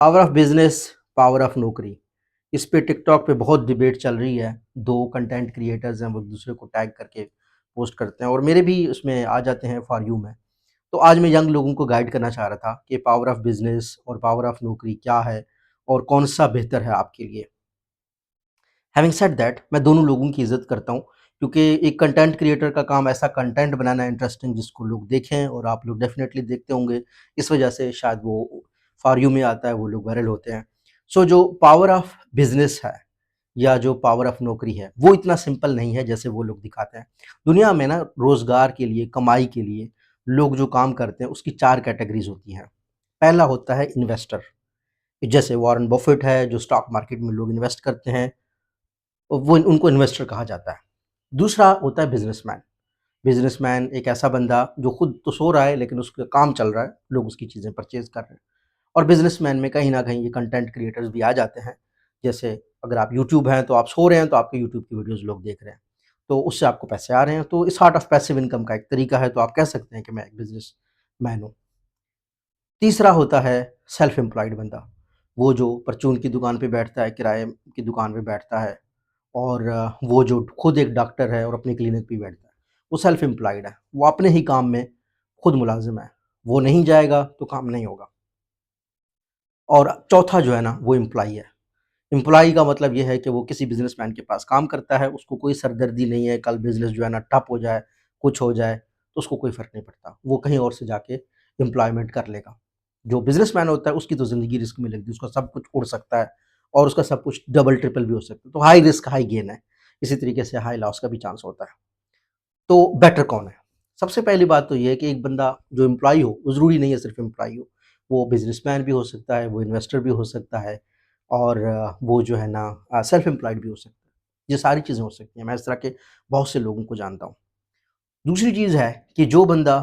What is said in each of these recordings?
Power of business, power of नौकरी। इस पे टिकटॉक पे बहुत डिबेट चल रही है। दो कंटेंट क्रिएटर्स हैं, वो एक दूसरे को टैग करके पोस्ट करते हैं और मेरे भी उसमें आ जाते हैं फॉर यू में। तो आज मैं यंग लोगों को गाइड करना चाह रहा था कि पावर ऑफ बिजनेस और पावर ऑफ नौकरी क्या है और कौन सा बेहतर है आपके लिए। हैविंग सेड दैट, मैं दोनों लोगों की इज्जत करता हूँ, क्योंकि एक कंटेंट क्रिएटर का काम ऐसा कंटेंट बनाना है इंटरेस्टिंग जिसको लोग देखें, और आप लोग डेफिनेटली देखते होंगे। इस वजह से शायद वो फॉर यू में आता है, वो लोग वायरल होते हैं। सो जो पावर ऑफ बिजनेस है या जो पावर ऑफ नौकरी है, वो इतना सिंपल नहीं है जैसे वो लोग दिखाते हैं। दुनिया में ना रोजगार के लिए, कमाई के लिए लोग जो काम करते हैं उसकी चार कैटेगरीज होती हैं। पहला होता है इन्वेस्टर, जैसे वॉरेन बफेट है, जो स्टॉक मार्केट में लोग इन्वेस्ट करते हैं, वो उनको इन्वेस्टर कहा जाता है। दूसरा होता है बिजनेसमैन। बिजनेसमैन एक ऐसा बंदा जो खुद तो सो रहा है लेकिन उसका काम चल रहा है, लोग उसकी चीज़ें परचेज कर रहे हैं। और बिजनेसमैन में कहीं ना कहीं ये कंटेंट क्रिएटर्स भी आ जाते हैं। जैसे अगर आप यूट्यूब हैं तो आप सो रहे हैं तो आपके यूट्यूब की वीडियोस लोग देख रहे हैं, तो उससे आपको पैसे आ रहे हैं। तो इस आर्ट ऑफ पैसिव इनकम का एक तरीका है, तो आप कह सकते हैं कि मैं एक बिजनेस मैन हूँ। तीसरा होता है सेल्फ एम्प्लॉयड बंदा, वो जो परचून की दुकान पे बैठता है, किराए की दुकान पे बैठता है, और वो जो खुद एक डॉक्टर है और अपनी क्लिनिक पे बैठता है, वो सेल्फ एम्प्लॉयड है। वो अपने ही काम में खुद मुलाजिम है, वो नहीं जाएगा तो काम नहीं होगा। और चौथा जो है ना, वो एम्प्लॉई है। एम्प्लॉई का मतलब ये है कि वो किसी बिजनेसमैन के पास काम करता है, उसको कोई सरदर्दी नहीं है, कल बिजनेस जो है ना ठप हो जाए, कुछ हो जाए, तो उसको कोई फ़र्क नहीं पड़ता, वो कहीं और से जाके एम्प्लॉयमेंट कर लेगा। जो बिजनेसमैन होता है उसकी तो ज़िंदगी रिस्क में लगती है, उसका सब कुछ उड़ सकता है और उसका सब कुछ डबल ट्रिपल भी हो सकता है। तो हाई रिस्क हाई गेन है, इसी तरीके से हाई लॉस का भी चांस होता है। तो बेटर कौन है? सबसे पहली बात तो ये है कि एक बंदा जो एम्प्लॉयी हो, वो ज़रूरी नहीं है सिर्फ़ एम्प्लॉयी हो, वो बिज़नेसमैन भी हो सकता है, वो इन्वेस्टर भी हो सकता है, और वो जो है ना सेल्फ एम्प्लॉयड भी हो सकता है। ये सारी चीज़ें हो सकती हैं, मैं इस तरह के बहुत से लोगों को जानता हूँ। दूसरी चीज़ है कि जो बंदा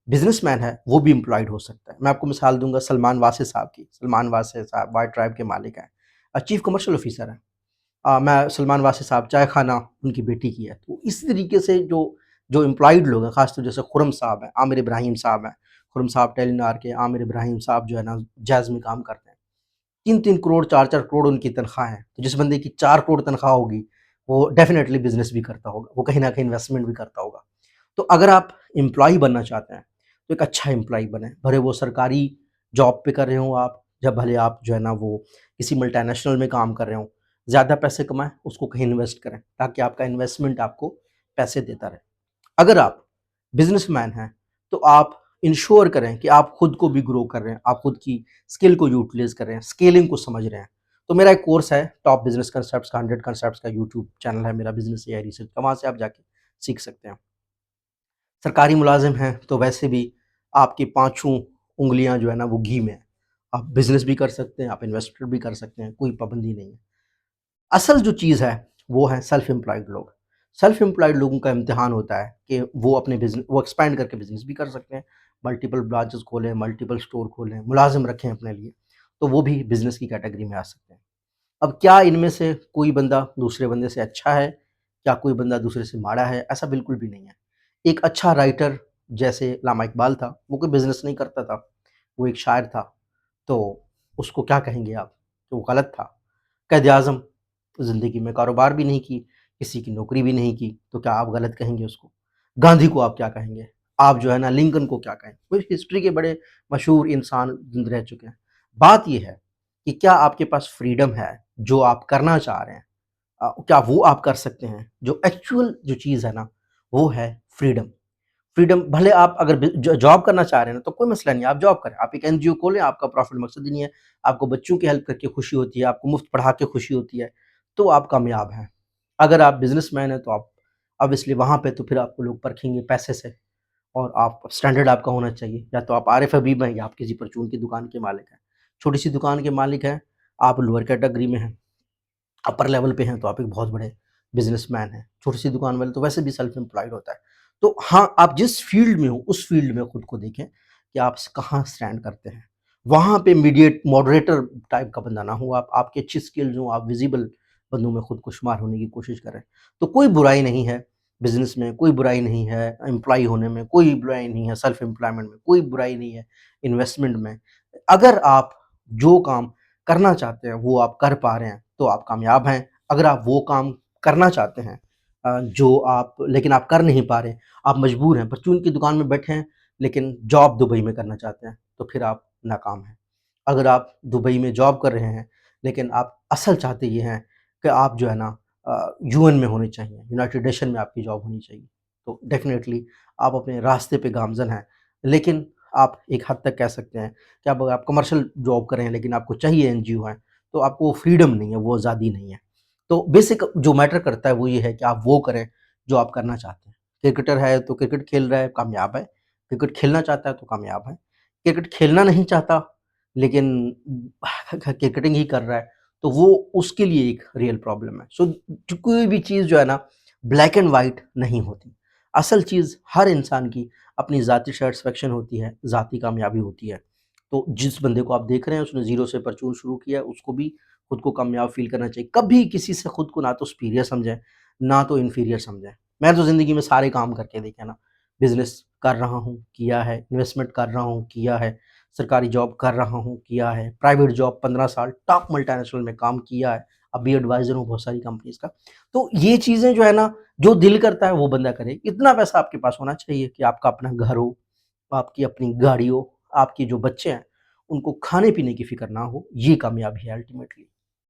बिज़नेसमैन है, वो भी एम्प्लॉयड हो सकता है। मैं आपको मिसाल दूँगा सलमान वासे साहब की। सलमान वासे साहब वाई ट्राइब के मालिक हैं, चीफ़ कमर्शियल ऑफ़िसर हैं। मैं सलमान वासे साहब चाय खाना उनकी बेटी की है। तो इस तरीके से जो जो एम्प्लॉयड लोग हैं, ख़ासतौर जैसे खुर्रम साहब हैं, आमिर इब्राहिम साहब हैं। खुर्रम साहब टेलीनॉर के, आमिर इब्राहिम साहब जो है ना जैज़ में काम करते हैं। 3-3 करोड़, 4-4 करोड़ उनकी तनख्वाह है। तो जिस बंदे की 4 करोड़ तनख्वाह होगी, वो डेफ़िनेटली बिज़नेस भी करता होगा, वो कहीं न कहीं इन्वेस्टमेंट भी करता होगा। तो अगर आप एम्प्लॉयी बनना चाहते हैं, तो एक अच्छा एम्प्लॉयी बनें। भले वो सरकारी जॉब पे कर रहे हों आप, या भले आप जो है ना वो किसी मल्टीनेशनल में काम कर रहे हों। ज़्यादा पैसे कमाएँ, उसको कहीं इन्वेस्ट करें, ताकि आपका इन्वेस्टमेंट आपको पैसे देता रहे। अगर आप बिज़नेसमैन हैं, तो आप इंश्योर करें कि आप खुद को भी ग्रो कर रहे हैं, आप खुद की स्किल को यूटिलाइज़ कर रहे हैं, स्केलिंग को समझ रहे हैं। तो मेरा एक कोर्स है, टॉप बिज़नेस कांसेप्ट्स का, 100 कांसेप्ट्स का यूट्यूब चैनल है मेरा, बिज़नेस एआई रिसर्च का, वहाँ से आप जाके सीख सकते हैं। सरकारी मुलाज़िम हैं, तो वैसे भी आपकी पाँचों उँगलियाँ जो है ना वो घी में हैं। आप बिज़नेस भी कर सकते हैं, आप इन्वेस्टर भी कर सकते हैं, कोई पाबंदी नहीं है। असल जो चीज़ है, वो है सेल्फ एम्प्लॉयड लोग। सेल्फ एम्प्लॉयड लोगों का इम्तिहान होता है कि वो अपने वो एक्सपैंड करके बिज़नेस भी कर सकते हैं, मल्टीपल ब्रांचेज़ खोलें, मल्टीपल स्टोर खोलें, मुलाज़िम रखें अपने लिए, तो वो भी बिज़नेस की कैटेगरी में आ सकते हैं। अब क्या इनमें से कोई बंदा दूसरे बंदे से अच्छा है? क्या कोई बंदा दूसरे से माड़ा है? ऐसा बिल्कुल भी नहीं है। एक अच्छा राइटर जैसे अल्लामा इकबाल था, वो कोई बिज़नेस नहीं करता था, वो एक शायर था, तो उसको क्या कहेंगे आप कि वो गलत था? कायद-ए-आज़म ज़िंदगी में कारोबार भी नहीं की, किसी की नौकरी भी नहीं की, तो क्या आप गलत कहेंगे उसको? गांधी को आप क्या कहेंगे? आप जो है ना लिंकन को क्या कहेंगे? वो हिस्ट्री के बड़े मशहूर इंसान ज़िंदा रह चुके हैं। बात ये है कि क्या आपके पास फ्रीडम है, जो आप करना चाह रहे हैं, क्या वो आप कर सकते हैं? जो एक्चुअल जो चीज़ है ना, वो है फ्रीडम। फ्रीडम भले आप अगर जॉब करना चाह रहे हैं ना, तो कोई मसला नहीं है, आप जॉब करें। आप एक एनजीओ खोलें, आपका प्रॉफ़िट मकसद ही नहीं है, आपको बच्चों की हेल्प करके खुशी होती है, आपको मुफ़्त पढ़ा के खुशी होती है, तो आप कामयाब हैं। अगर आप बिज़नेसमैन हैं, तो आप ऑब्वियसली वहाँ पे तो फिर आपको लोग परखेंगे पैसे से, और आप स्टैंडर्ड आपका होना चाहिए। या तो आप आरिफ हबीब हैं, या आप किसी परचून की दुकान के मालिक हैं। छोटी-सी दुकान के मालिक हैं, आप लोअर कैटेगरी में हैं। अपर लेवल पे हैं तो आप एक बहुत बड़े बिज़नेसमैन हैं। छोटी-सी दुकान वाले तो वैसे भी सेल्फ एम्प्लॉयड होता है। तो हाँ, आप जिस फ़ील्ड में हो, उस फ़ील्ड में खुद को देखें कि आप स कहाँ स्टैंड करते हैं। वहाँ पे मीडिएट मॉडरेटर टाइप का बंदा ना हो आप, आपकी अच्छी स्किल्स हों, आप विज़िबल बंदों में खुद को शुमार होने की कोशिश करें। तो कोई बुराई नहीं है बिज़नेस में, कोई बुराई नहीं है एम्प्लॉयी होने में, कोई बुराई नहीं है सेल्फ एम्प्लॉयमेंट में, कोई बुराई नहीं है इन्वेस्टमेंट में। अगर आप जो काम करना चाहते हैं वो आप कर पा रहे हैं, तो आप कामयाब हैं। अगर आप वो काम करना चाहते हैं जो आप लेकिन आप कर नहीं पा रहे, आप मजबूर हैं, परचून की दुकान में बैठे हैं, लेकिन जॉब दुबई में करना चाहते हैं, तो फिर आप नाकाम हैं। अगर आप दुबई में जॉब कर रहे हैं, लेकिन आप असल चाहते ये हैं कि आप जो है ना यूएन में होने चाहिए, यूनाइटेड नेशन में आपकी जॉब होनी चाहिए, तो डेफ़िनेटली आप अपने रास्ते पे गामज़न हैं। लेकिन आप एक हद तक कह सकते हैं कि अब अगर आप कमर्शियल जॉब कर रहे हैं, लेकिन आपको चाहिए एनजीओ है, तो आपको वो फ्रीडम नहीं है, वो आज़ादी नहीं है। तो बेसिक जो मैटर करता है वो ये है कि आप वो करें जो आप करना चाहते हैं। क्रिकेटर है तो क्रिकेट खेल रहा है, कामयाब है। क्रिकेट खेलना चाहता है तो कामयाब है। क्रिकेट खेलना नहीं चाहता लेकिन क्रिकेटिंग ही कर रहा है, तो वो उसके लिए एक रियल प्रॉब्लम है। सो जो कोई भी चीज़ जो है ना ब्लैक एंड व्हाइट नहीं होती। असल चीज़ हर इंसान की अपनी ज़ाती सैटिस्फैक्शन होती है, ज़ाती कामयाबी होती है। तो जिस बंदे को आप देख रहे हैं उसने ज़ीरो से परचून शुरू किया, उसको भी खुद को कामयाब फ़ील करना चाहिए। कभी किसी से खुद को ना तो सुपीरियर समझें, ना तो इन्फीरियर समझें। मैं तो ज़िंदगी में सारे काम करके देखे ना, बिज़नेस कर रहा हूँ, किया है, इन्वेस्टमेंट कर रहा हूँ, किया है, सरकारी जॉब कर रहा हूँ, किया है, प्राइवेट जॉब 15 साल टॉप मल्टीनेशनल में काम किया है, अभी एडवाइज़र हूँ बहुत सारी कंपनीज़ का। तो ये चीज़ें जो है ना, जो दिल करता है वो बंदा करे। इतना पैसा आपके पास होना चाहिए कि आपका अपना घर हो, आपकी अपनी गाड़ी हो, आपके जो बच्चे हैं, उनको खाने-पीने की फ़िक्र ना हो, ये कामयाबी है अल्टीमेटली।